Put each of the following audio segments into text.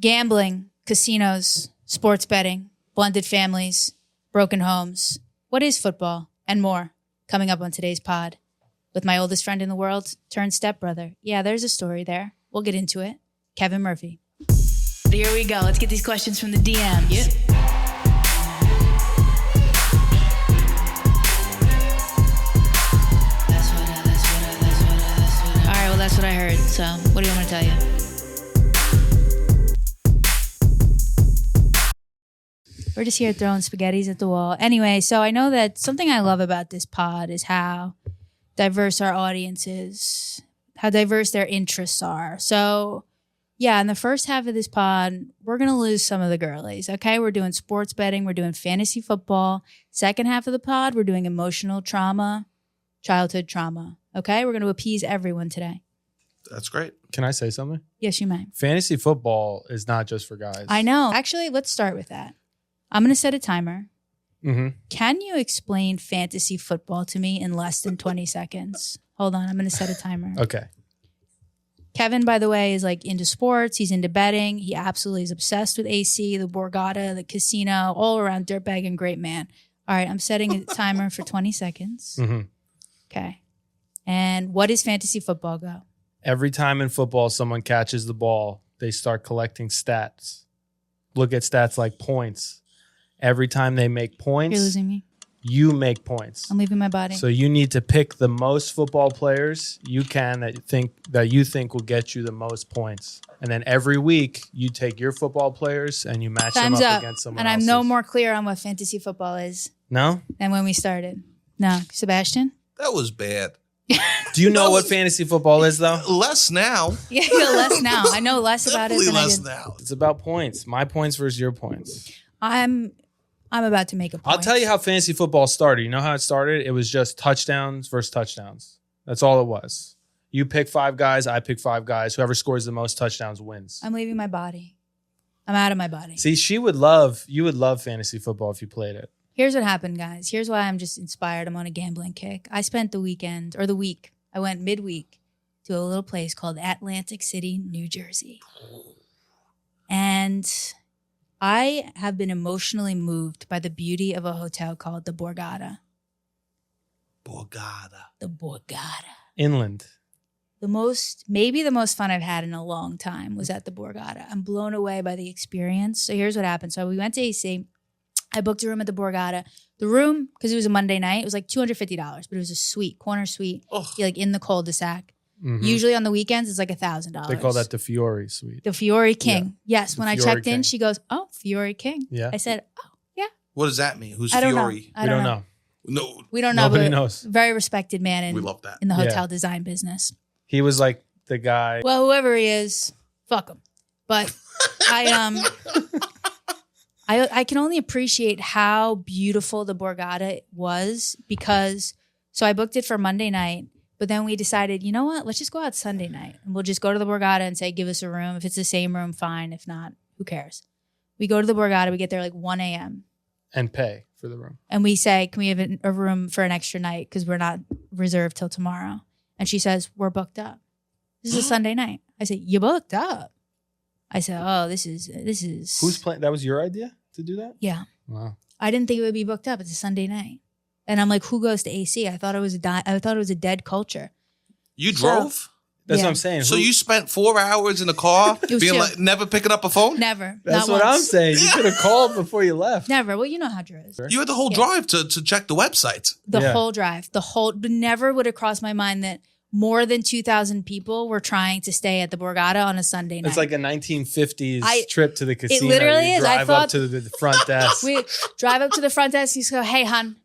Gambling, casinos, sports betting, blended families, broken homes. What is football? And more. Coming up on today's pod with my oldest friend in the world, turned stepbrother. Yeah, there's a story there. We'll get into it. Kevin Murphy. Here we go. Let's get these questions from the DMs. Yep. All right, well, that's what I heard. So what do you want me to tell you? We're just here throwing spaghettis at the wall. Anyway, so I know that something I love about this pod is how diverse our audience is, how diverse their interests are. So, yeah, in the first half of this pod, we're going to lose some of the girlies, okay? We're doing sports betting. We're doing fantasy football. Second half of the pod, we're doing emotional trauma, childhood trauma, okay? We're going to appease everyone today. That's great. Can I say something? Yes, you may. Fantasy football is not just for guys. I know. Actually, let's start with that. I'm going to set a timer. Mm-hmm. Can you explain fantasy football to me in less than 20 seconds? Hold on. I'm going to set a timer. Okay. Kevin, by the way, is like into sports. He's into betting. He absolutely is obsessed with AC, the Borgata, the casino, all around dirtbag and great man. All right. I'm setting a timer for 20 seconds. Mm-hmm. Okay. And what does fantasy football go? Every time in football someone catches the ball, they start collecting stats. Look at stats like points. Every time they make points, You're losing me. You make points. I'm leaving my body. So you need to pick the most football players you can that you think will get you the most points. And then every week you take your football players and you match them up against someone else's. And I'm no more clear on what fantasy football is. No? Than when we started. No. Sebastian? That was bad. Do you know what fantasy football is, though? Less now. Yeah, less now. I know less about it than less I did. now. It's about points. My points versus your points. I'm about to make a point. I'll tell you how fantasy football started. You know how it started? It was just touchdowns versus touchdowns. That's all it was. You pick 5 guys, I pick 5 guys. Whoever scores the most touchdowns wins. I'm leaving my body. I'm out of my body. See, you would love fantasy football if you played it. Here's what happened, guys. Here's why I'm just inspired. I'm on a gambling kick. I spent the week. I went midweek to a little place called Atlantic City, New Jersey. And I have been emotionally moved by the beauty of a hotel called the Borgata. The Borgata. Inland. Maybe the most fun I've had in a long time was at the Borgata. I'm blown away by the experience. So here's what happened. So we went to AC. I booked a room at the Borgata. The room, because it was a Monday night, it was like $250, but it was a suite, corner suite. You're like in the cul-de-sac. Mm-hmm. Usually on the weekends, it's like $1,000. They call that the Fiore suite. The Fiore King. Yeah. Yes. When I checked in, she goes, "Oh, Fiore King." Yeah. I said, "Oh, yeah." What does that mean? Who's I don't Fiore? know. We don't know. No. We don't know. Nobody knows. Very respected man We love that. in the hotel design business. He was like the guy. Well, whoever he is, fuck him. But I can only appreciate how beautiful the Borgata was because, so I booked it for Monday night, but then we decided, you know what, let's just go out Sunday night and we'll just go to the Borgata and say, give us a room. If it's the same room, fine. If not, who cares? We go to the Borgata, we get there like 1 a.m. And pay for the room. And we say, can we have a room for an extra night because we're not reserved till tomorrow? And she says, we're booked up. This is a Sunday night. I said, you booked up? I said, oh, this is. Who's playing? That was your idea to do that? Yeah. Wow. I didn't think it would be booked up. It's a Sunday night. And I'm like, who goes to AC? I thought it was a dead culture. You drove? That's what I'm saying. So you spent 4 hours in the car being like, never picking up a phone? Never. That's not what once. I'm saying. You could have called before you left. Never. Well, you know how Drew is. You had the whole drive to check the website. The whole drive. But never would it cross my mind that more than 2,000 people were trying to stay at the Borgata on a Sunday night. It's like a 1950s trip to the casino. It literally is. Drive up to the front desk. We drive up to the front desk. You go, hey, hon,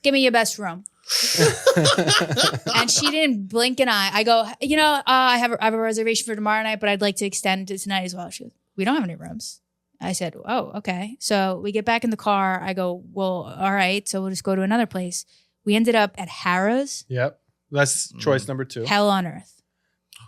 give me your best room. And she didn't blink an eye. I go, I have a reservation for tomorrow night, but I'd like to extend it tonight as well. She goes, we don't have any rooms. I said, oh, okay. So we get back in the car. I go, well, all right. So we'll just go to another place. We ended up at Harrah's. Yep. That's choice number 2. Hell on earth.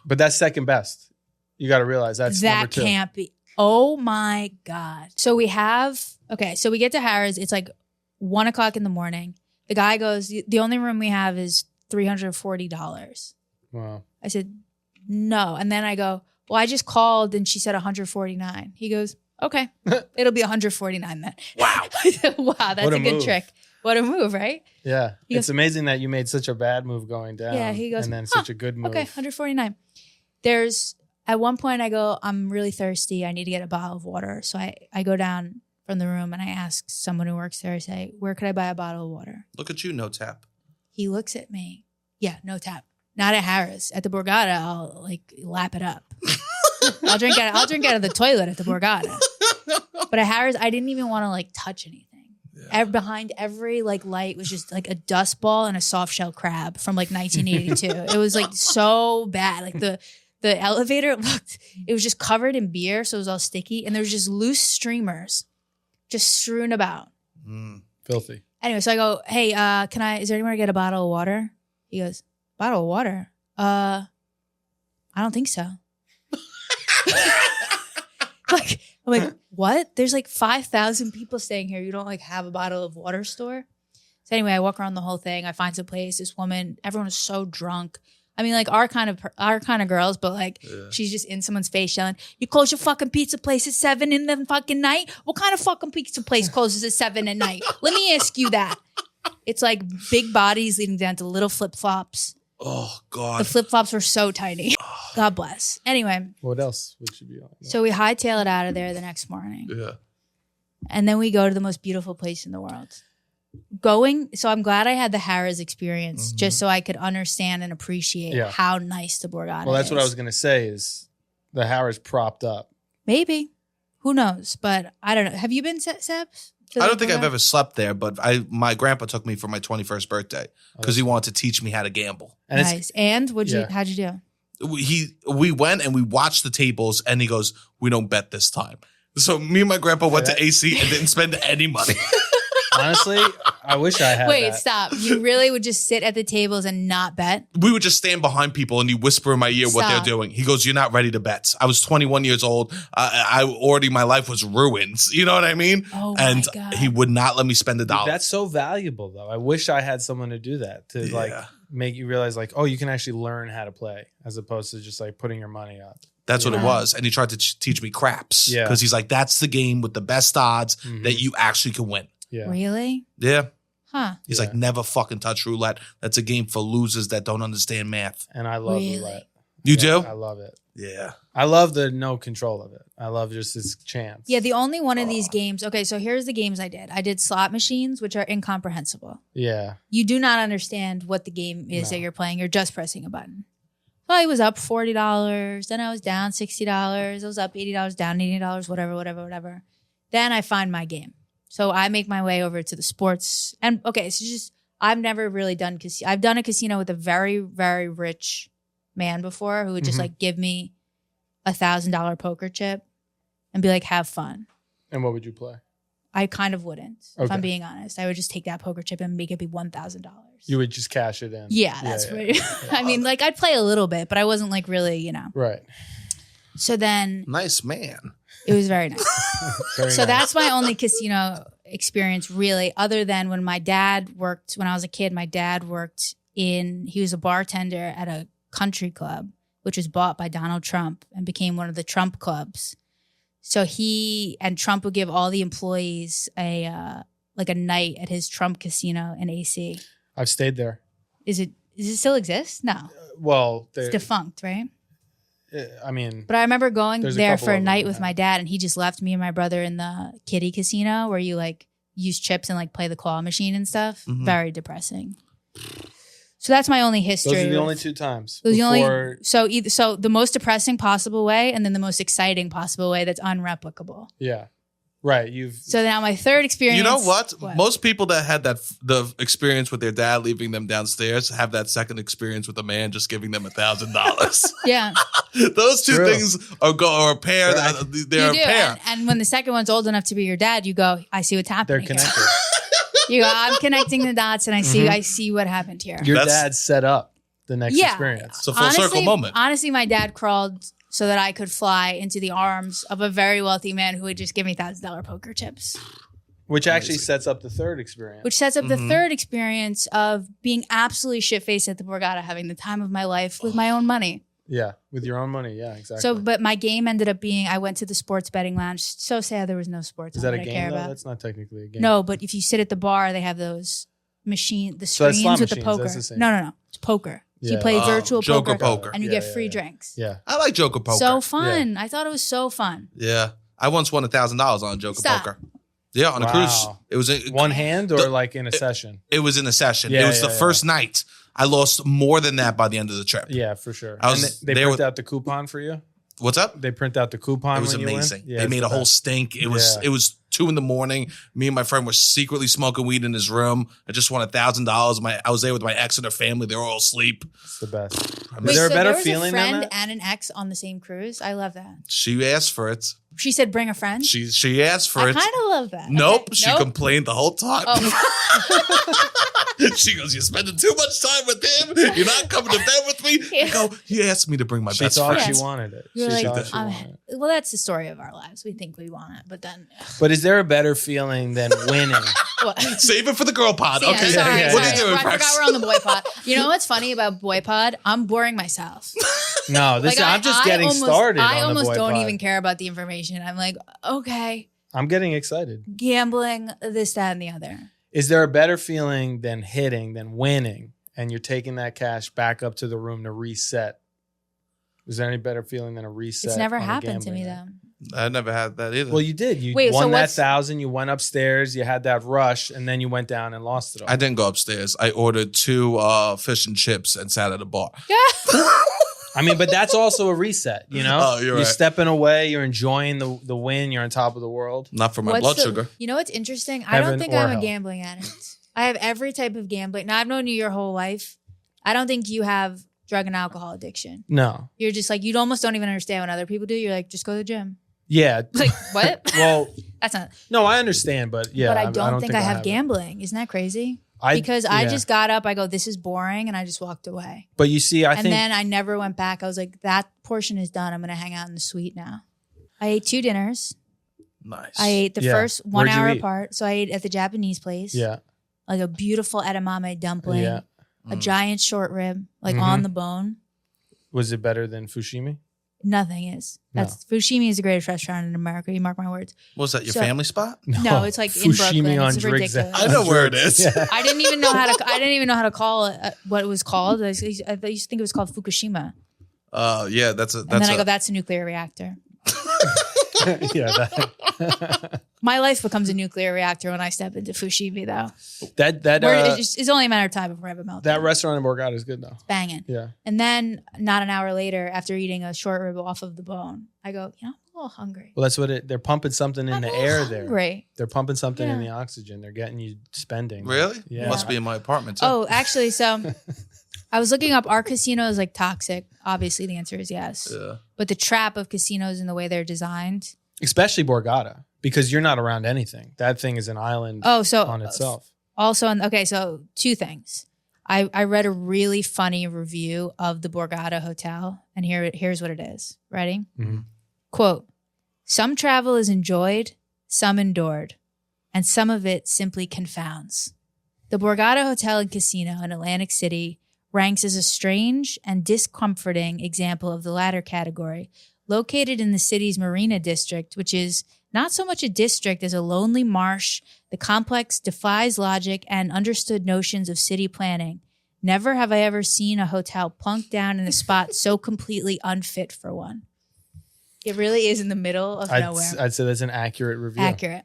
But that's second best. You got to realize that's number 2. That can't be. Oh my God. So we get to Harrah's. It's like 1 o'clock in the morning. The guy goes, the only room we have is $340. Wow. I said, no. And then I go, well, I just called and she said 149. He goes, okay, it'll be 149 then. Wow. I said, wow, that's a good trick. What a move, right? Yeah. He It's goes, amazing that you made such a bad move going down. Yeah, he goes, and then such a good move. Okay, 149. At one point I go, I'm really thirsty. I need to get a bottle of water. So I go down from the room and I ask someone who works there, I say, where could I buy a bottle of water? Look at you, no tap. He looks at me. Yeah, no tap. Not at Harris. At the Borgata, I'll like lap it up. I'll drink out of the toilet at the Borgata. But at Harris, I didn't even want to like touch anything. Yeah. Behind every like light was just like a dust ball and a soft shell crab from like 1982. It was like so bad. Like the elevator it was just covered in beer, so it was all sticky, and there was just loose streamers just strewn about. Filthy. Anyway, so I go, hey, is there anywhere to get a bottle of water? He goes, bottle of water? I don't think so. I'm like, what? There's like 5,000 people staying here. You don't like have a bottle of water store? So anyway, I walk around the whole thing. I find some place. This woman, everyone was so drunk. I mean, like our kind of girls, but like she's just in someone's face yelling, you close your fucking pizza place at 7 in the fucking night? What kind of fucking pizza place closes at 7 at night? Let me ask you that. It's like big bodies leading down to little flip-flops. Oh, God. The flip-flops were so tiny. God bless. Anyway. What else would you be on? So we hightail it out of there the next morning. Yeah. And then we go to the most beautiful place in the world. So I'm glad I had the Harrah's experience just so I could understand and appreciate how nice the Borgata is. Well, that's what I was going to say is the Harrah's propped up. Maybe. Who knows? But I don't know. Have you been, Sebs? I don't think I've ever slept there, but my grandpa took me for my 21st birthday because he wanted to teach me how to gamble. And nice. And how'd you do? We went and we watched the tables, and he goes, we don't bet this time. So me and my grandpa went to AC and didn't spend any money. Honestly, I wish I had Wait, that. stop. You really would just sit at the tables and not bet? We would just stand behind people and you whisper in my ear what they're doing. He goes, you're not ready to bet. I was 21 years old. My life was ruined. You know what I mean? Oh and my God. he would not let me spend $1. Dude, that's so valuable, though. I wish I had someone to do that, to like make you realize like, oh, you can actually learn how to play as opposed to just like putting your money up. That's what it was. And he tried to teach me craps. Yeah. Because he's like, that's the game with the best odds that you actually can win. Yeah. Really? Yeah. Huh. He's like, never fucking touch roulette. That's a game for losers that don't understand math. And I love roulette. You do? I love it. Yeah. I love the no control of it. I love just this chance. Yeah, the only one of these games. Okay, so here's the games I did. I did slot machines, which are incomprehensible. Yeah. You do not understand what the game is that you're playing. You're just pressing a button. So I was up $40. Then I was down $60. I was up $80, down $80, whatever. Then I find my game. So I make my way over to the sports. And okay, so I've never really done casino. I've done a casino with a very, very rich man before who would just like give me $1,000 poker chip and be like, have fun. And what would you play? I kind of wouldn't, if I'm being honest. I would just take that poker chip and make it be $1,000. You would just cash it in. Yeah, that's right. I mean, like I'd play a little bit, but I wasn't like really, Right. So then. Nice man. It was very nice. Very so nice. that's my only casino experience really, other than when my dad worked, when I was a kid, he was a bartender at a country club, which was bought by Donald Trump and became one of the Trump clubs. So Trump would give all the employees a night at his Trump casino in AC. I've stayed there. Does it still exist? No. Well, it's defunct, right? I mean, but I remember going there for a night with my dad, and he just left me and my brother in the kiddie casino where you like use chips and like play the claw machine and stuff. Very depressing. So that's my only history. Those are the only two times. So the most depressing possible way, and then the most exciting possible way that's unreplicable. Yeah. Right. So now my third experience. You know what? Most people that had the experience with their dad leaving them downstairs have that second experience with a man just giving them $1,000. Yeah. Those two things are a pair. Right. They're a pair. And when the second one's old enough to be your dad, you go, I see what's happening. They're connected. You go, I'm connecting the dots, and I see what happened here. Your dad set up the next experience. It's a full circle moment. Honestly, my dad crawled so that I could fly into the arms of a very wealthy man who would just give me $1,000 poker chips. Which actually sets up the third experience. Which sets up the third experience of being absolutely shit-faced at the Borgata, having the time of my life with my own money. Yeah, with your own money. Yeah, exactly. So, but my game ended up being I went to the sports betting lounge. So sad there was no sports. Is that a I game care though? about. That's not technically a game. No, but if you sit at the bar, they have those the So that's screens slot with the machines, poker. that's the same. No. It's poker. So you Yeah. play virtual Joker poker, poker. and you Yeah, get yeah, free yeah. drinks. Yeah. I like Joker poker. So fun. I thought it was so fun. Yeah. I once won $1,000 on Joker Stop. poker. Yeah, on a Wow. cruise. It was One hand or like in a session? It was in a session. Yeah, it was yeah, the yeah. first night. I lost more than that by the end of the trip. Yeah, for sure. I was And they there print with- out the coupon for you? What's up? They print out the coupon It was when you amazing. win? Yeah, They it's made the a whole best. stink. It was 2 a.m. Me and my friend were secretly smoking weed in his room. I just won $1,000. I was there with my ex and her family. They were all asleep. It's the best. Wait, Is there a better there was feeling a friend than that? and an ex on the same cruise. I love that. She asked for it. She said, "Bring a friend." She asked for I it. kind of love that. Nope. Okay. She complained the whole time. Oh. She goes, "You're spending too much time with him. You're not coming to bed with me." I go, "He asked me to bring my She best thought friend." she wanted it. You're She like, thought she I'm- wanted it. well, that's the story of our lives. We think we want it, but then But is there a better feeling than winning? what? Save it for the girl pod. Yeah, Okay. sorry, yeah, What sorry. are you doing, I forgot Frex? we're on the boy pod. You know what's funny about boy pod? I'm boring myself. No, this I'm just getting started. I on the almost boy don't pod. even care about the information. I'm like, okay, I'm getting excited. gambling, this, that, and the other. Is there a better feeling than winning, and you're taking that cash back up to the room to reset? Is there any better feeling than a reset? It's never on a happened to gambling me night? though. I never had that either. Well, you did. You Wait, so won that what's- 1,000. You went upstairs. You had that rush, and then you went down and lost it all. I didn't go upstairs. I ordered 2 fish and chips and sat at a bar. I mean, but that's also a reset. You know, Oh, you're right. stepping away. You're enjoying the win. You're on top of the world. Not for my What's blood the- sugar. You know what's interesting? I Heaven don't think or I'm a hell. gambling addict. I have every type of gambling. Now I've known you your whole life. I don't think you have drug and alcohol addiction. No. You're just like you almost don't even understand what other people do. You're like, just go to the gym. Yeah. Like what? Well, That's not. no, I understand, but yeah. but I don't think I have it. gambling. Isn't that crazy? I I just got up. I go, this is boring, and I just walked away. But you see, I And think then I never went back. I was like, that portion is done. I'm going to hang out in the suite now. I ate 2 dinners. Nice. I ate the Yeah. first 1 Where'd you hour eat? apart. So I ate at the Japanese place. yeah, Like a beautiful edamame dumpling, yeah. a giant short rib, like Mhm. on the bone. Was it better than Fushimi? Nothing is. That's Fushimi is the greatest restaurant in America. You mark my words. What was that, your So- family spot? No, it's like in Brooklyn. on It's Driggs. ridiculous. I know where it is. Yeah. I didn't even know how to. I didn't even know how to call it what it was called. I used to think it was called Fukushima. Yeah, that's a. And then I go, "That's a nuclear reactor." Yeah, that My life becomes a nuclear reactor when I step into Fushimi, though. that It's only a matter of time before I have a meltdown. that restaurant in Borgata is good though. Banging. Yeah, And then, not an hour later, after eating a short rib off of the bone, I go, I'm a little hungry. well, that's what they're pumping something in I'm the a little air there. hungry. They're pumping something in Yeah. the oxygen. They're getting you spending. Really? Yeah. Must be in my apartment too. Oh, actually, so I was looking up, are casinos like toxic? Obviously, the answer is yes. Yeah. But the trap of casinos and the way they're designed. Especially Borgata, because you're not around anything. That thing is an island Oh, so on itself. Also, okay, so 2 things. I read a really funny review of the Borgata Hotel, and here's what it is. Ready? Mhm. Quote, some travel is enjoyed, some endured, and some of it simply confounds. The Borgata Hotel and Casino in Atlantic City ranks as a strange and discomforting example of the latter category, located in the city's Marina District, which is not so much a district as a lonely marsh. The complex defies logic and understood notions of city planning. Never have I ever seen a hotel plunk down in a spot so completely unfit for one. It really is in the middle of nowhere. I'd say that's an accurate review. Accurate.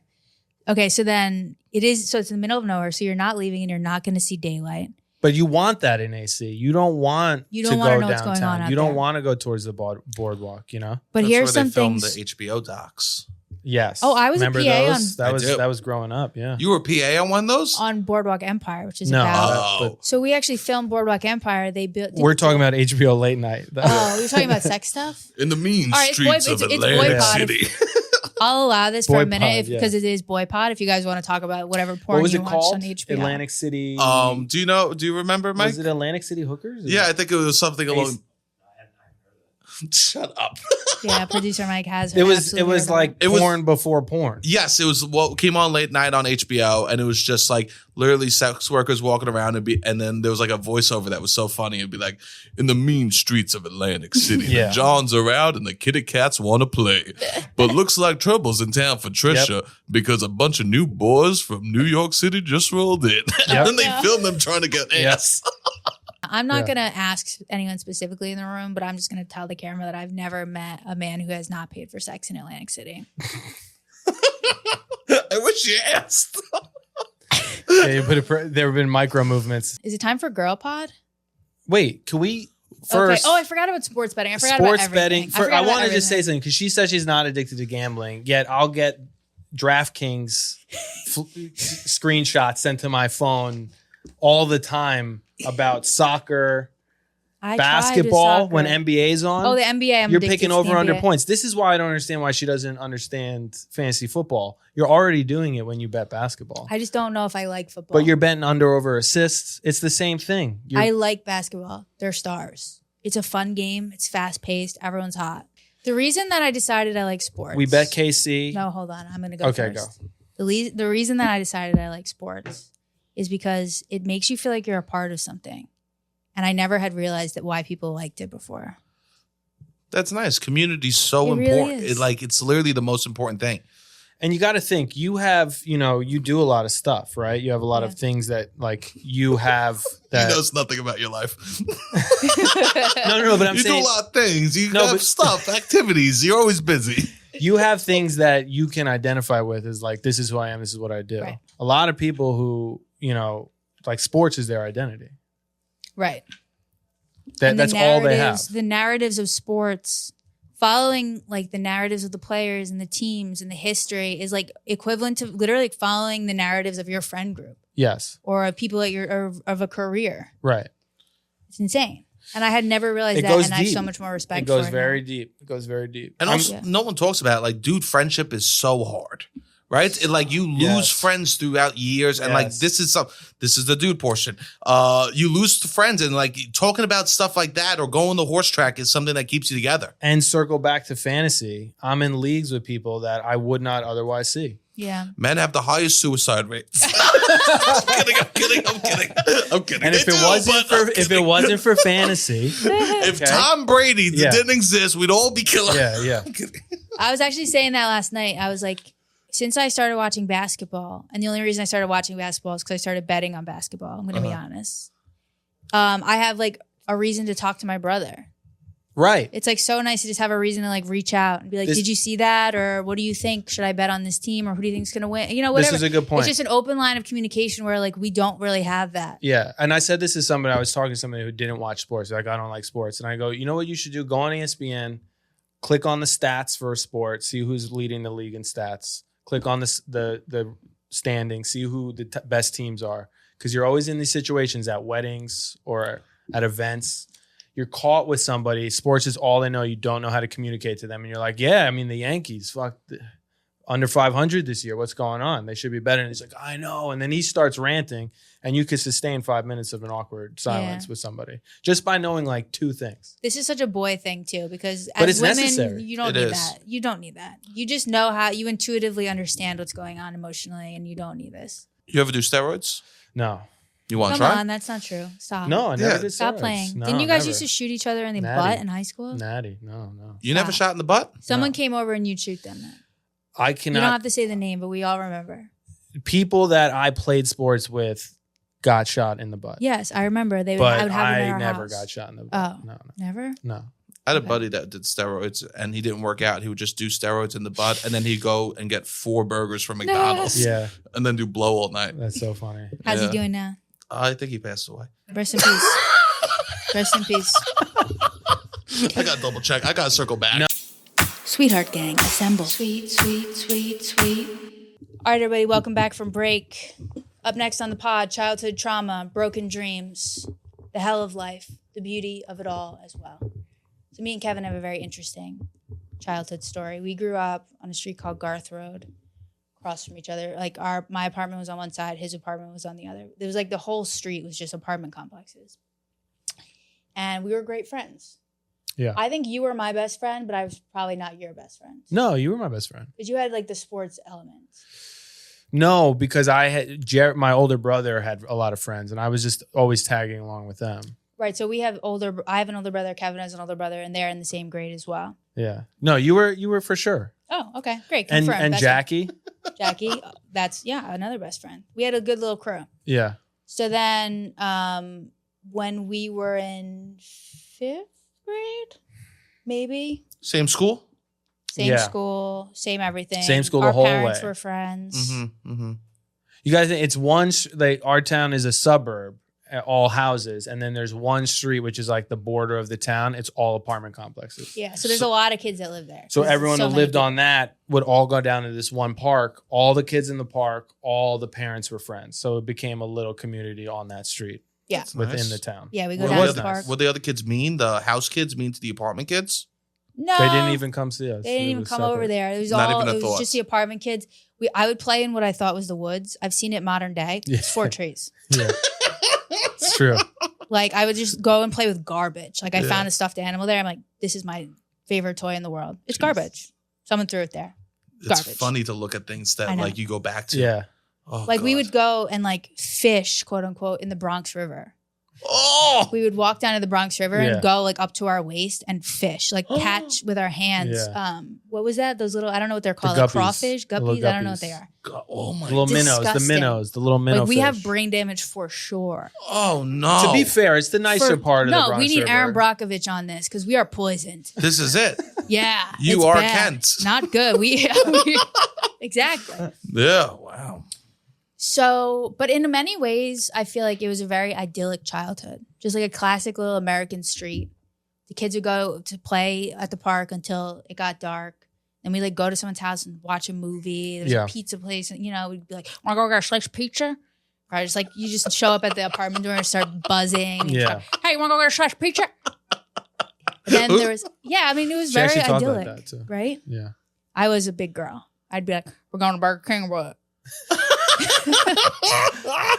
Okay, so then it's in the middle of nowhere, so you're not leaving and you're not going to see daylight. But you want that in AC. You don't want You to don't go wanna know what's downtown. going on out You don't there. want to go towards the boardwalk, you know? But That's here's where some they filmed things. the HBO docs. Yes. Oh, I was a Remember PA those? I do. That was growing up, yeah. You were PA on one of those? On Boardwalk Empire, which is No, about. Oh. So we actually filmed Boardwalk Empire. They built. We're talking about HBO late night. Oh, you're talking about sex stuff. In the mean All right, it's streets boy- of it's boy Atlantic pod. City. I'll allow this for Boy a minute pod, because it is boy pod. If you guys want to talk about whatever what porn was you it watched called? on HBO. Atlantic City. Do you remember, Mike? Was it Atlantic City Hookers? Yeah, I think it was something along. Shut up. Yeah, producer Mike has her. It was like porn before porn. Yes, it was what came on late night on HBO, and it was just like literally sex workers walking around and then there was like a voiceover that was so funny. It'd be like, in the mean streets of Atlantic City, the Johns are out and the kitty cats want to play, but looks like trouble's in town for Trisha because a bunch of new boys from New York City just rolled in, and then they filmed them trying to get ass. I'm not going to ask anyone specifically in the room, but I'm just going to tell the camera that I've never met a man who has not paid for sex in Atlantic City. I wish you asked. There have been micro movements. Is it time for Girl Pod? Wait, can we first? Okay. Oh, I forgot about sports betting. I forgot sports about betting. everything. I want to just say something because she said she's not addicted to gambling. Yet I'll get DraftKings screenshots sent to my phone all the time about soccer, basketball when NBA's on. Oh, the NBA. You're picking over under points. This is why I don't understand why she doesn't understand fantasy football. You're already doing it when you bet basketball. I just don't know if I like football. But you're betting under over assists. It's the same thing. I like basketball. They're stars. It's a fun game. It's fast paced. Everyone's hot. The reason that I decided I like sports. We bet KC. No, hold on. I'm going to go first. Go. The reason that I decided I like sports is because it makes you feel like you're a part of something. And I never had realized that why people liked it before. That's nice. Community's so important. Really It's literally the most important thing. And you got to think, you have, you do a lot of stuff, right? You have a lot of things that like you have that. He knows nothing about your life. No, but I'm you saying. You do a lot of things. You have stuff, activities. You're always busy. You have things that you can identify with as like, this is who I am. This is what I do. Right. A lot of people who, like sports is their identity. Right. That's all they have. The narratives of sports, following like the narratives of the players and the teams and the history is like equivalent to literally like following the narratives of your friend group. Yes. Or of people of a career. Right. It's insane. And I had never realized that, and I have so much more respect for it. It goes very deep. It goes very deep. And also, no one talks about it. Like, dude, friendship is so hard. Right? Like you lose friends throughout years, and like this is the dude portion. You lose friends, and like talking about stuff like that or going the horse track is something that keeps you together. And circle back to fantasy. I'm in leagues with people that I would not otherwise see. Yeah. Men have the highest suicide rates. I'm kidding. And if it wasn't for fantasy, if Tom Brady didn't exist, we'd all be killing. Yeah. I was actually saying that last night. I was like, since I started watching basketball, and the only reason I started watching basketball is because I started betting on basketball. I'm going to be honest. I have like a reason to talk to my brother. Right. It's like so nice to just have a reason to like reach out and be like, did you see that? Or what do you think? Should I bet on this team? Or who do you think is going to win? Whatever. This is a good point. It's just an open line of communication where like we don't really have that. Yeah. And I said this is somebody, I was talking to somebody who didn't watch sports. Like, I don't like sports. And I go, you know what you should do? Go on ESPN, click on the stats for a sport, see who's leading the league in stats. Click on the standings, see who the best teams are. Because you're always in these situations at weddings or at events. You're caught with somebody. Sports is all they know. You don't know how to communicate to them. And you're like, the Yankees, under 500 this year. What's going on? They should be better. And he's like, I know. And then he starts ranting. And you could sustain 5 minutes of an awkward silence with somebody just by knowing like two things. This is such a boy thing too, because but as it's women, necessary. you don't need that. You don't need that. You just know how you intuitively understand what's going on emotionally, and you don't need this. You ever do steroids? No. You want to try? Come on, that's not true. Stop. No, I never did. Stop playing. Didn't you guys used to shoot each other in the butt in high school? Natty, no. You never shot in the butt? Someone came over and you'd shoot them. I cannot. You don't have to say the name, but we all remember. People that I played sports with got shot in the butt. Yes, I remember. I would have them in our never house. got shot in the butt. Oh, no. Never? No. I had a buddy that did steroids and he didn't work out. He would just do steroids in the butt and then he'd go and get 4 burgers from McDonald's. Yeah. And then do blow all night. That's so funny. How's he doing now? I think he passed away. Rest in peace. Rest in peace. I got to double check. I got to circle back. No. Sweetheart gang, assemble. Sweet. All right, everybody, welcome back from break. Up next on the pod, childhood trauma, broken dreams, the hell of life, the beauty of it all as well. So me and Kevin have a very interesting childhood story. We grew up on a street called Garth Road, across from each other. Like my apartment was on one side, his apartment was on the other. It was like the whole street was just apartment complexes. And we were great friends. Yeah. I think you were my best friend, but I was probably not your best friend. No, you were my best friend. Because you had like the sports elements. No, because I had my older brother had a lot of friends, and I was just always tagging along with them. Right. So I have an older brother. Kevin has an older brother, and they're in the same grade as well. Yeah. No, you were for sure. Oh, okay, great. And Confirmed. and Best Jackie. friend. Jackie, that's another best friend. We had a good little crew. Yeah. So then, when we were in 5th grade, maybe Same school? same Yeah. school, same everything. Same school Our the whole parents way. were friends. Mm-hmm. Mm-hmm. You guys think it's one like our town is a suburb, all houses, and then there's one street which is like the border of the town. It's all apartment complexes. Yeah, so there's a lot of kids that live there. So There's everyone who many lived people. on that would all go down to this one park. All the kids in the park, all the parents were friends. So it became a little community on that street Yeah, within Nice. the town. yeah, we go What down were to the the park. What the other kids mean? The house kids mean to the apartment kids? No, They didn't even come see us. They didn't It even was come over separate. there. It was Not all. even a It was thought. just the apartment kids. I would play in what I thought was the woods. I've seen it modern day. Yeah. It's 4 trees. Yeah. It's true. Like I would just go and play with garbage. Like I Yeah. found a stuffed animal there. I'm like, this is my favorite toy in the world. It's garbage. Someone threw it there. It's Garbage. funny to look at things that I know. like you go back to. Yeah. Oh, Like we God. would go and like fish, quote unquote, in the Bronx River. Oh, We would walk down to the Bronx River Yeah. and go like up to our waist and fish, like catch with our hands. Yeah. What was that? Those little, I don't know what they're called. The Like guppies. crawfish, The little guppies. I don't know what guppies. they are. God. Oh my. The little minnows, Disgusting. the little minnow Like we have fish. brain damage for sure. Oh no. To be fair, it's the nicer part of the No, Bronx we need River. Aaron Brockovich on this because we are poisoned. This is it. Yeah, You it's are bad. Kent. Not good. Exactly. Yeah. Wow. So, but in many ways, I feel like it was a very idyllic childhood. Just like a classic little American street. The kids would go to play at the park until it got dark. Then we like go to someone's house and watch a movie. There's Yeah. a pizza place, and we'd be like, "Want to go get a slice of pizza?" Or just like you just show up at the apartment door and start buzzing. And Yeah. hey, you want to go get a slice of pizza? And then there was, it was She very actually talked idyllic, like that too. right? Yeah. I was a big girl. I'd be like, "We're going to Burger King or what?"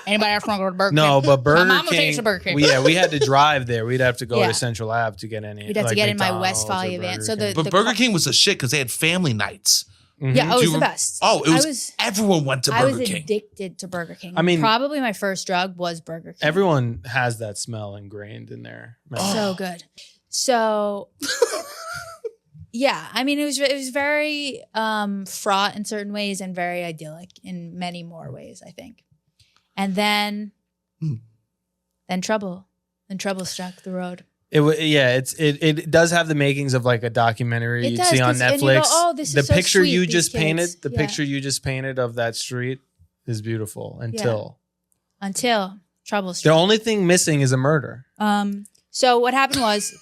Anybody else want to go to Burger King? No, but Burger mom would take King. us to Burger King. We had to drive there. We'd have to go Yeah. to Central Ave to get any. We'd have to like get in my McDonald's Westphalia or van. Burger So King. But Burger King was a shit because they had family nights. Mhm. Yeah, it was Do the you- best. Oh, it I was, was everyone went to I Burger was King. addicted to Burger King. I mean- probably my first drug was Burger King. Everyone has that smell ingrained in their memory. So good. So yeah, I mean it was very fraught in certain ways and very idyllic in many more ways, I think. And then trouble struck the road. It does have the makings of like a documentary It you'd does, see on 'cause- and you Netflix. go, "Oh, this is the so picture sweet, you these just kids." painted, the Yeah. picture you just painted of that street is beautiful until Until trouble the struck. only thing missing is a murder. So what happened was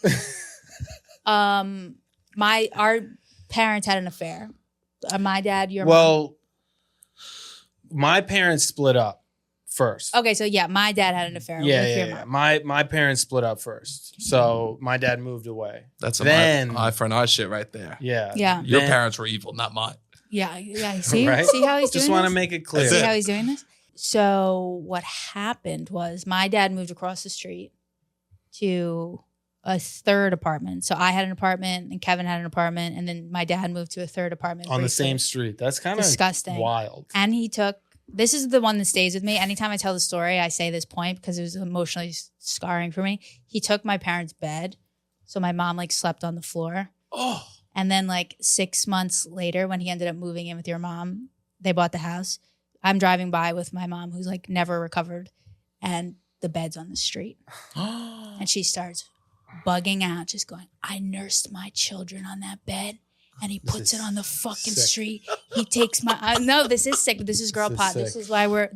our parents had an affair. My dad, your mom. Well, my parents split up first. Okay, so yeah, my dad had an affair with your mom. My parents split up first, so my dad moved away. That's Then- an eye for an eye shit right there. Yeah, Yeah. Your Then- parents were evil, not mine. Yeah. See Right? how he's doing Just want to this? make it clear. That's See it. how he's doing this? So what happened was my dad moved across the street to a third apartment. So I had an apartment and Kevin had an apartment, and then my dad moved to a third apartment On the briefly. same street. That's kind of Disgusting. wild. And he took, this is the one that stays with me. Anytime I tell the story, I say this point because it was emotionally scarring for me. He took my parents' bed. So my mom like slept on the floor. Oh, And then like 6 months later, when he ended up moving in with your mom, they bought the house. I'm driving by with my mom who's like never recovered, and the bed's on the street. And she starts bugging out, just going, I nursed my children on that bed. And he puts it on the fucking sick. street. He takes my no, this is sick, but this is girl This is pot. sick.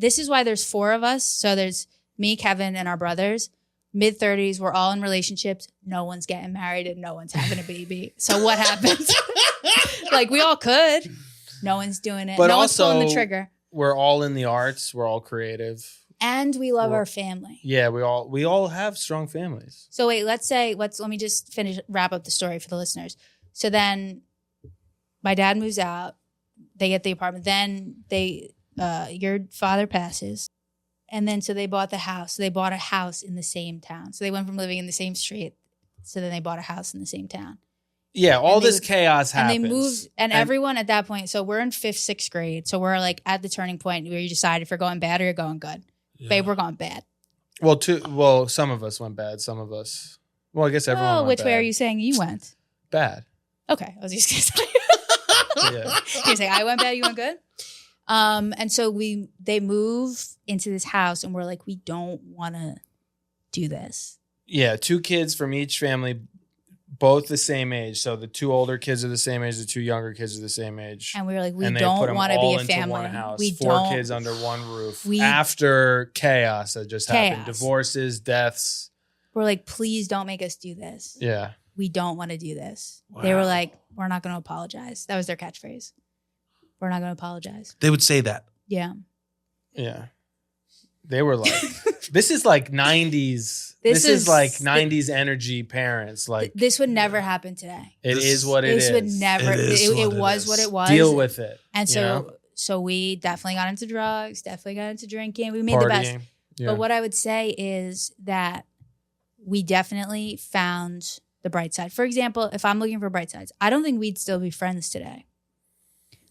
This is why there's 4 of us. So there's me, Kevin, and our brothers. Mid-30s, we're all in relationships. No one's getting married and no one's having a baby. So what happens? Like we all could. No one's doing it. But no one's pulling the also- trigger. We're all in the arts. We're all creative. And we love Well- our family. Yeah, we all have strong families. So wait, let me just wrap up the story for the listeners. So then my dad moves out. They get the apartment. Then your father passes. And then so they bought the house. So they bought a house in the same town. So they went from living in the same street So then they bought a house in the same town. Yeah, all this chaos happens. And they moved, and everyone at that point, so we're in 5th, 6th grade. So we're like at the turning point where you decide if you're going bad or you're going good. Yeah. Babe, we're going bad. Well, some of us went bad. Some of us, I guess everyone went which bad. way are you saying you went? Bad. Okay, I was just going to say. Yeah. You're saying I went bad, you went good? And so they move into this house and we're like, we don't want to do this. Yeah, 2 kids from each family, both the same age. So the 2 older kids are the same age, the 2 younger kids are the same age. And we were like, we don't want to be a family. One house, we 4 kids under one roof. After chaos that just happened, divorces, deaths. We're like, please don't make us do this. Yeah. We don't want to do this. Wow. They were like, we're not going to apologize. That was their catchphrase. We're not going to apologize. They would say that. Yeah. Yeah. They were like, this is like 90s. This is like 90s energy parents. Like this would never happen today. It is what it is. This would never. It was what it was. Deal with it. And so we definitely got into drugs. Definitely got into drinking. We made the best. Yeah. But what I would say is that we definitely found the bright side. For example, if I'm looking for bright sides, I don't think we'd still be friends today.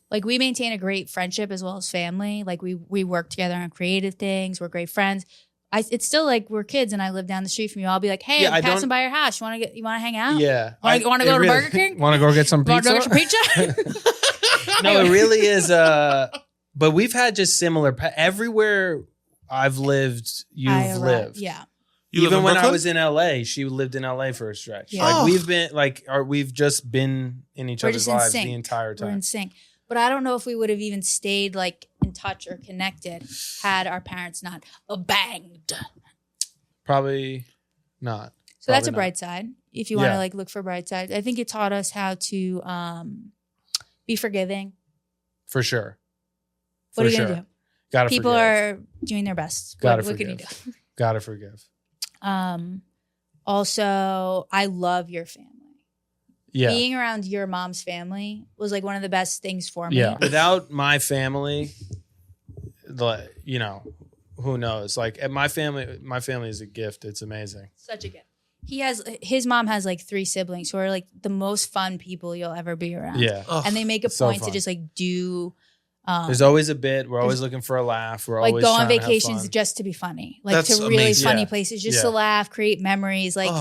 Like we maintain a great friendship as well as family. Like we work together on creative things. We're great friends. It's still like we're kids and I live down the street from you. I'll be like, hey, I'm passing by your house. You want to hang out? Yeah. Want to go to Burger King? Want to go get some pizza? Want to go get some pizza? No, it really is. But we've had just similar. Everywhere I've lived, you've lived. Yeah. Even when I was in LA, she lived in LA for a stretch. Yeah. Like we've been we've just been in each other's lives the entire time. We're in sync. But I don't know if we would have even stayed like in touch or connected had our parents not banged. Probably not. So that's a bright side. If you want to like look for bright side, I think it taught us how to be forgiving. For sure. What are you gonna do? Gotta People forgive. are doing their best. What can you do? Gotta forgive. Also, I love your family. Yeah. Being around your mom's family was like one of the best things for me. Yeah. Without my family, who knows? Like my family is a gift. It's amazing. Such a gift. His mom has like 3 siblings who are like the most fun people you'll ever be around. Yeah. And they make a point to just like do. There's always a bit. We're always looking for a laugh. We're like always go on vacations just to be funny, like to really funny places, just to laugh, create memories. Like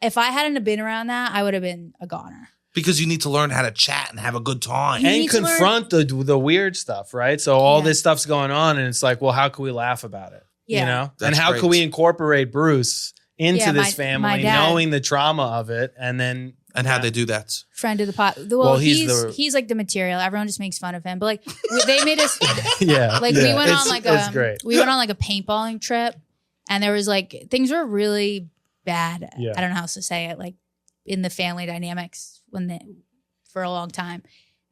if I hadn't have been around that, I would have been a goner. Because you need to learn how to chat and have a good time. And confront the weird stuff, right? So all this stuff's going on and it's like, well, how can we laugh about it? Yeah. You know? And how can we incorporate Bruce into this family, knowing the trauma of it and then... And how they do that. Friend of the pot. Well, he's like the material. Everyone just makes fun of him. But like they made us we went on like a paintballing trip and there was like things were really bad. Yeah. I don't know how else to say it, like in the family dynamics for a long time.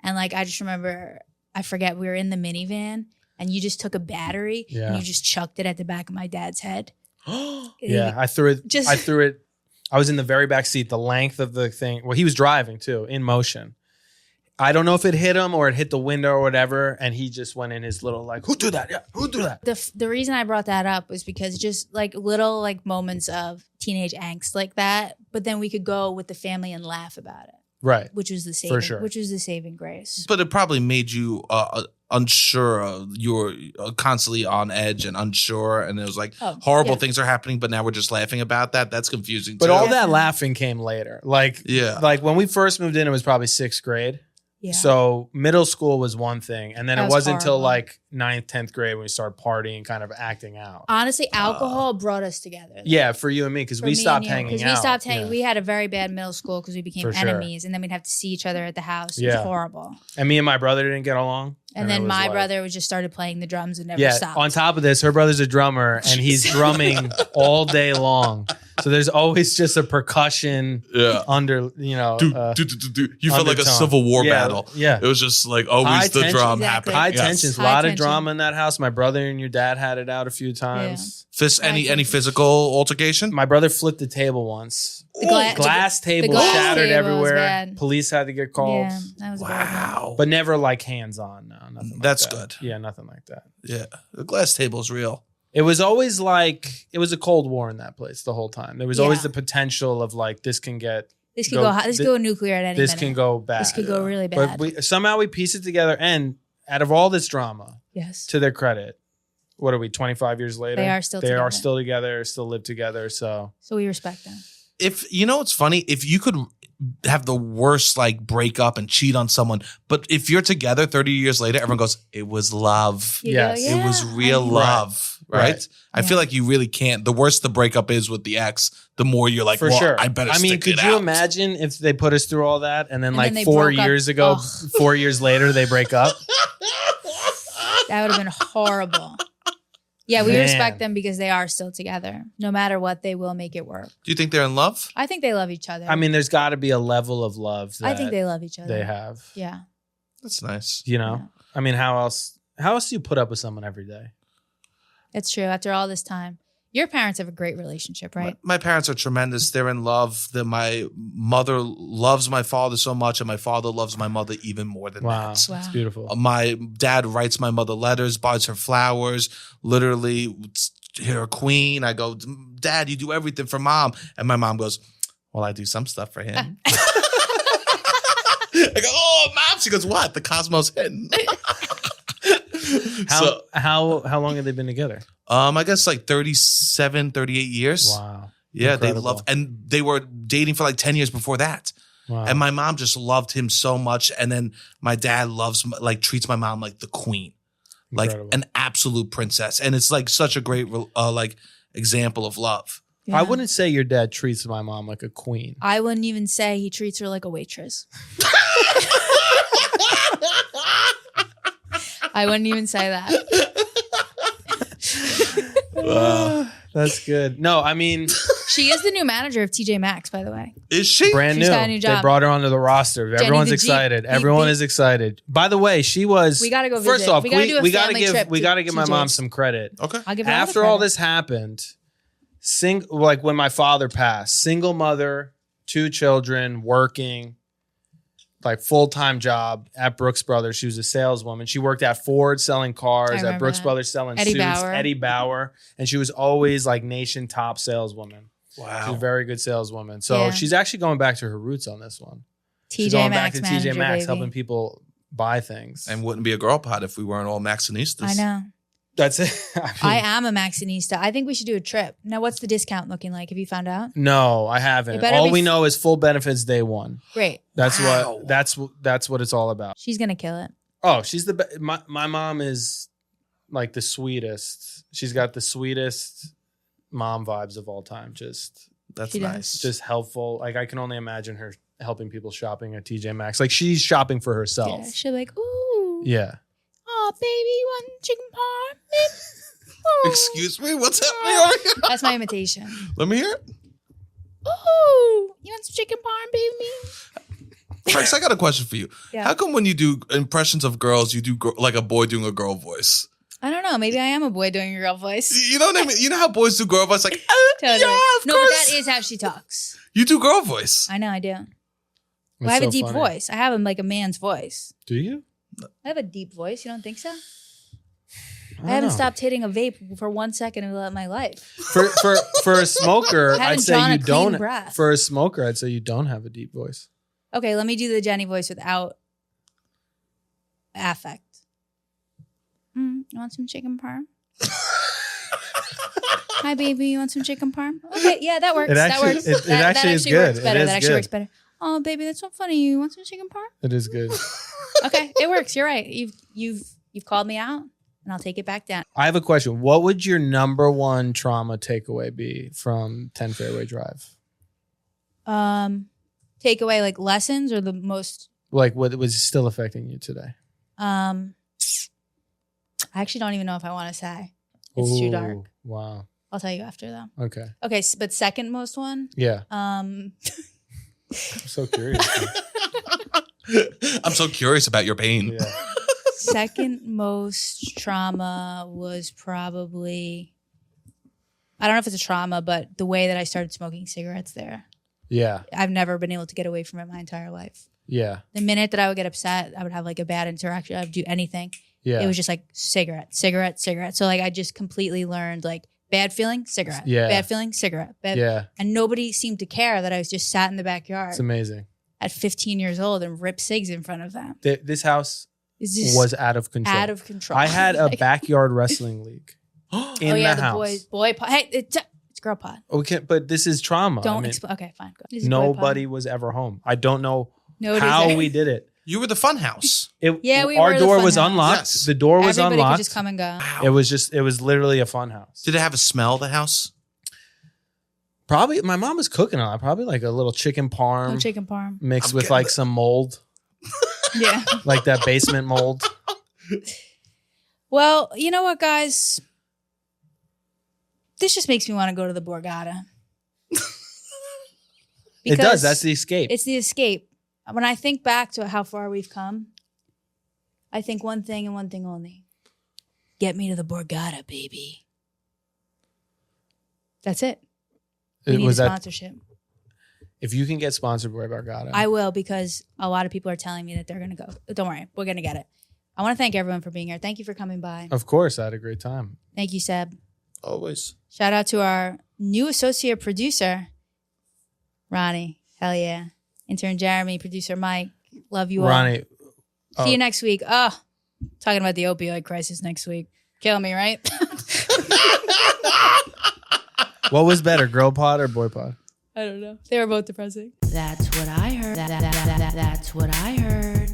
And like I just remember, I forget, we were in the minivan and you just took a battery and you just chucked it at the back of my dad's head. Yeah, I threw it. I was in the very back seat, the length of the thing. Well, he was driving too, in motion. I don't know if it hit him or it hit the window or whatever. And he just went in his little like, who do that? Yeah, who do that? The reason I brought that up was because just like little like moments of teenage angst like that. But then we could go with the family and laugh about it. Right. Which was the saving grace. But it probably made you unsure. You were constantly on edge and unsure. And it was like horrible things are happening, but now we're just laughing about that. That's confusing too. But all that laughing came later. Like when we first moved in, it was probably 6th grade. Yeah. So middle school was one thing. And then it wasn't until like 9th, 10th grade when we started partying, kind of acting out. Honestly, alcohol brought us together. Yeah, for you and me, because we stopped hanging out. Because we stopped hanging. We had a very bad middle school because we became enemies. And then we'd have to see each other at the house. It was horrible. And me and my brother didn't get along. And then my brother just started playing the drums and never stopped. On top of this, her brother's a drummer and he's drumming all day long. So there's always just a percussion under, you felt like a Civil War battle. Yeah. It was just like always the drum happening. High tensions, a lot of drama in that house. My brother and your dad had it out a few times. Any physical altercation? My brother flipped the table once. Glass table shattered everywhere. Police had to get called. Yeah, that was bad. But never like hands on. No, nothing like That's that. good. Yeah, nothing like that. Yeah. The glass table is real. It was always like it was a Cold War in that place the whole time. There was always Yeah. the potential of like this can get This could go nuclear at any this minute. can go bad. This could go really bad. But somehow we piece it together, and out of all this drama, yes. to their credit, what are we? 25 years later, They are still together, still live together. So we respect them. If you know what's funny, if you could have the worst like break up and cheat on someone, but if you're together 30 years later, everyone goes, it was love. Yes. It was real love. Right? I feel like you really can't. The worse the breakup is with the ex, the more you're like, for well, sure. I better stick could it you out. imagine if they put us through all that and then they 4 broke up? years ago, Ugh. 4 years later, they break up? That would have been horrible. Yeah, we Man. respect them because they are still together. No matter what, they will make it work. Do you think they're in love? I think they love each other. I mean, there's got to be a level of love that I think they love each other. they have. Yeah. That's nice. You know? I mean, how else do you put up with someone every day? It's true. After all this time. Your parents have a great relationship, right? My parents are tremendous. They're in love. My mother loves my father so much, and my father loves my mother even more than Wow. that. That's beautiful. My dad writes my mother letters, buys her flowers, literally, her queen. I go, Dad, you do everything for mom. And my mom goes, well, I do some stuff for him. I go, oh, mom. She goes, what? The Cosmos hitting. How long have they been together? I guess like 37, 38 years. Wow. Yeah, Incredible. they love, and they were dating for like 10 years before that. Wow. And my mom just loved him so much. And then my dad treats my mom like the queen, Incredible. like an absolute princess. And it's like such a great, example of love. Yeah. I wouldn't say your dad treats my mom like a queen. I wouldn't even say he treats her like a waitress. I wouldn't even say that. That's good. No, I mean, She is the new manager of TJ Maxx, by the way. Is she? brand She's new. got a new job. They brought her onto the roster. Everyone's the Jeep. excited. Everyone is excited. By the way, she was. We gotta go First visit. off, We gotta do a we gotta family give trip to my mom TJ's. some credit. Okay. I'll give her After all this happened, like when my father passed, single mother, 2 children, working, like full-time job at Brooks Brothers. She was a saleswoman. She worked at Ford selling cars, I at remember Brooks that. Brothers selling Eddie suits, Bauer. Eddie Bauer, and she was always like nation top saleswoman. She's a Wow. very good saleswoman. So Yeah. she's actually going back to her roots on this one. She's TJ going Maxx back to manager, TJ Maxx, baby. helping people buy things. And wouldn't be a girl pod if we weren't all Maxinistas. I know. That's it. I am a Maxinista. I think we should do a trip. Now, what's the discount looking like? Have you found out? No, I It haven't. better All be we know is full benefits day one. Great. That's Wow. that's what it's all about. She's going to kill it. Oh, she's the best. My mom is like the sweetest. She's got the sweetest mom vibes of all time. Just That's She does. nice. just helpful. Like I can only imagine her helping people shopping at TJ Maxx. Like she's shopping for Yeah. herself. She'll be like, ooh. Yeah. Oh, baby, you want chicken parm? Ooh. Excuse me? What's happening over here? That's my imitation. Let me hear it. Ooh, you want some chicken parm, baby? Frex, I got a question for you. Yeah. How come when you do impressions of girls, you do like a boy doing a girl voice? I don't know. Maybe I am a boy doing a girl voice. You know what I mean? You know how boys do girl voice? Like, Totally. yeah, of No, course. but that is how she talks. You do girl voice. I know I do. Well, That's I have so a deep funny. voice. I have like a man's voice. Do you? I have a deep voice. You don't think so? don't I haven't know. stopped hitting a vape for 1 second in my life. For a smoker, I haven't I'd say drawn you a clean don't. breath. For a smoker, I'd say you don't have a deep voice. Okay, let me do the Jenny voice without affect. You want some chicken parm? Hi, baby. You want some chicken parm? Okay, yeah, that works. It actually- that works. it that actually is works good. better. It is That actually good. works better. Oh, baby, that's so funny. You want some chicken parm? It is good. Okay, it works. You're right. You've called me out, and I'll take it back down. I have a question. What would your number one trauma takeaway be from 10 Fairway Drive? Take away like lessons or the most. Like what was still affecting you today? I actually don't even know if I want to say. It's too dark. Ooh, wow. I'll tell you after though. Okay. Okay, but second most one. Yeah. Um, I'm so curious. I'm so curious about your pain. Yeah. second most trauma was probably. I don't know if it's a trauma, but the way that I started smoking cigarettes there. Yeah. I've never been able to get away from it my entire life. Yeah. The minute that I would get upset, I would have like a bad interaction. I would do anything. Yeah. It was just like cigarette. So like I just completely learned like bad feeling, cigarette. Yeah. Bad feeling, cigarette. Yeah. And nobody seemed to care that I was just sat in the backyard It's amazing. at 15 years old and ripped cigs in front of them. This house It's just was out of control. out of control. I had a Like- backyard wrestling league in the house. boy pod. Hey, it's girl pod. Okay, but this is trauma. Don't explain. Okay, fine. Go. This is boy pod. Nobody was ever home. I don't know Nobody's how there. we did it. You were the fun house. Yeah, we our were the door fun was house. unlocked. Yes. The door was Everybody unlocked. could just come and go. It was literally a fun house. Did it have a smell, the house? Probably my mom was cooking a lot. Probably like a little chicken parm No chicken parm. mixed I'm with getting like some mold, Yeah. like that basement mold. Well, you know what, guys? This just makes me want to go to the Borgata. It does. That's the escape. It's the escape. When I think back to how far we've come, I think one thing and one thing only. Get me to the Borgata, baby. That's it. We need a sponsorship. If you can get sponsored by Borgata, I will, because a lot of people are telling me that they're going to go. Don't worry. We're going to get it. I want to thank everyone for being here. Thank you for coming by. Of course, I had a great time. Thank you, Seb. Always. Shout out to our new associate producer, Ronnie. Hell yeah. Intern Jeremy, producer Mike. Love you all. Ronnie, See you next week. Oh, talking about the opioid crisis next week. Kill me, right? what was better, girl pod or boy pod? I don't know. They were both depressing. That's what I heard. That's what I heard.